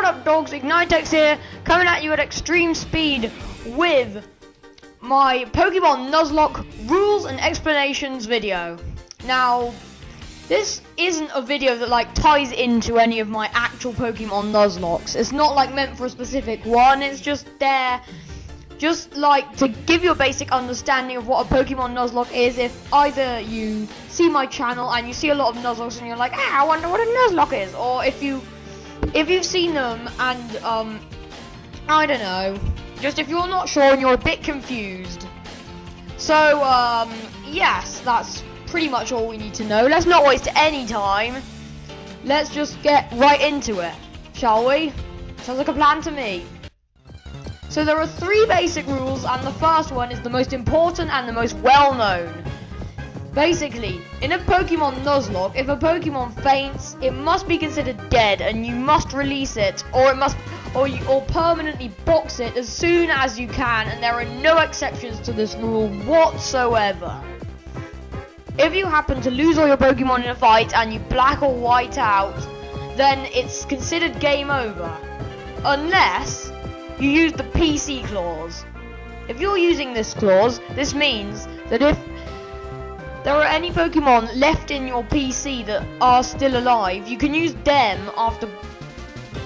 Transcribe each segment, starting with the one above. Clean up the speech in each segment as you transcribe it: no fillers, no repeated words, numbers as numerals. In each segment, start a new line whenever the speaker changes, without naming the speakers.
up, dogs? Ignitex here, coming at you at extreme speed with my Pokemon Nuzlocke Rules and Explanations video. Now, this isn't a video that like ties into any of my actual Pokemon Nuzlockes. It's not like meant for a specific one. It's just there, just like to give you a basic understanding of what a Pokemon Nuzlocke is. If either you see my channel and you see a lot of Nuzlockes and you're like, I wonder what a Nuzlocke is, or if you've seen them and I don't know, just if you're not sure and you're a bit confused. So yes, that's pretty much all we need to know. Let's not waste any time. Let's just get right into it, shall we? Sounds like a plan to me. So there are 3 basic rules, and the first one is the most important and the most well-known. Basically, in a Pokemon Nuzlocke, if a Pokemon faints, it must be considered dead, and you must release it, or permanently box it as soon as you can, and there are no exceptions to this rule whatsoever. If you happen to lose all your Pokemon in a fight and you black or white out, then it's considered game over, unless you use the PC clause. If you're using this clause, this means that if there are any Pokemon left in your PC that are still alive, you can use them after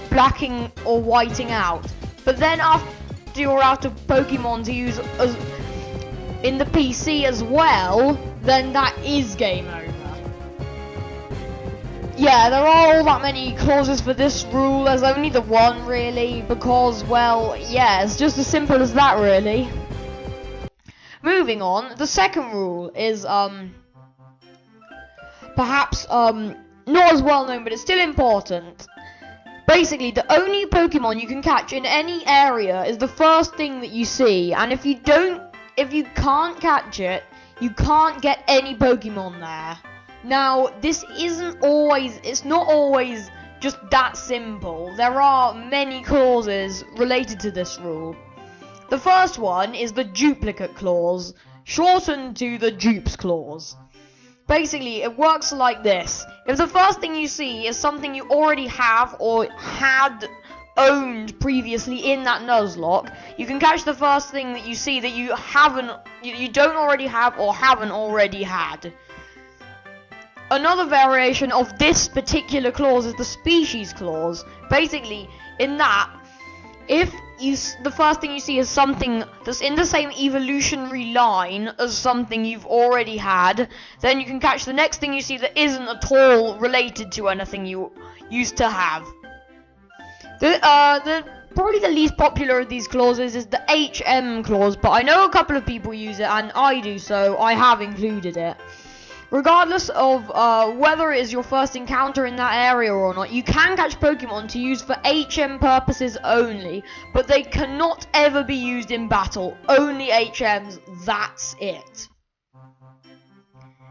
blacking or whiting out. But then after you're out of Pokemon to use in the PC as well, then that is game over. Yeah, there are all that many clauses for this rule. There's only the one really, because, well, yeah, it's just as simple as that really. Moving on, the second rule is perhaps not as well known, but it's still important. Basically, the only Pokemon you can catch in any area is the first thing that you see, and if you can't catch it, you can't get any Pokemon there. Now, it's not always just that simple. There are many clauses related to this rule. The first one is the duplicate clause, shortened to the dupes clause. Basically, it works like this. If the first thing you see is something you already have or had owned previously in that Nuzlocke, you can catch the first thing that you see that you don't already have or haven't already had. Another variation of this particular clause is the species clause. Basically, in that, if the first thing you see is something that's in the same evolutionary line as something you've already had, then you can catch the next thing you see that isn't at all related to anything you used to have. Probably the least popular of these clauses is the HM clause, but I know a couple of people use it, and I do, so I have included it. Regardless of whether it is your first encounter in that area or not, you can catch Pokemon to use for HM purposes only, but they cannot ever be used in battle. Only HMs, that's it.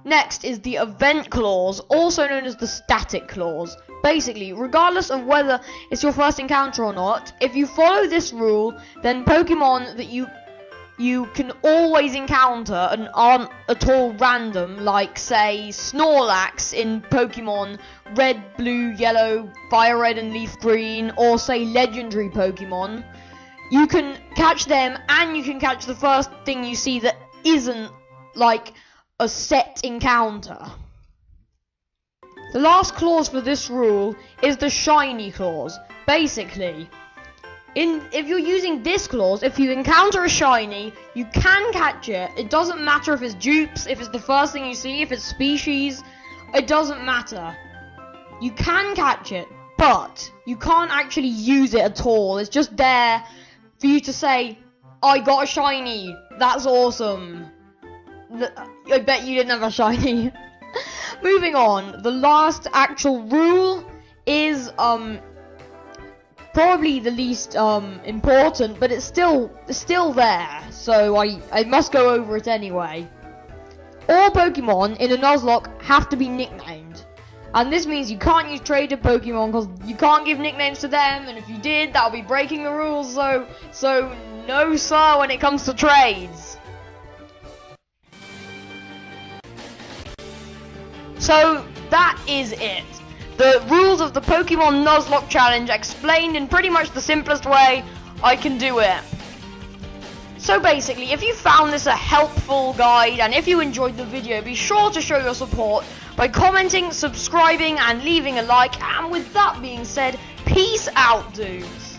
Next is the event clause, also known as the static clause. Basically, regardless of whether it's your first encounter or not, if you follow this rule, then Pokemon that you can always encounter and aren't at all random, like say Snorlax in Pokemon Red, Blue, Yellow, Fire Red and Leaf Green, or say legendary Pokemon, you can catch them and you can catch the first thing you see that isn't like a set encounter. The last clause for this rule is the shiny clause. Basically, if you're using this clause, if you encounter a shiny, you can catch it. It doesn't matter if it's dupes, if it's the first thing you see, if it's species, it doesn't matter. You can catch it, but you can't actually use it at all. It's just there for you to say, I got a shiny, that's awesome. I bet you didn't have a shiny. Moving on, the last actual rule is probably the least important, but it's still there, so I must go over it anyway. All Pokemon in a Nuzlocke have to be nicknamed, and this means you can't use traded Pokemon because you can't give nicknames to them, and if you did, that would be breaking the rules, so no sir when it comes to trades. So that is it. the rules of the Pokemon Nuzlocke challenge explained in pretty much the simplest way I can do it. So basically, if you found this a helpful guide and if you enjoyed the video, be sure to show your support by commenting, subscribing and leaving a like. And with that being said, peace out, dudes.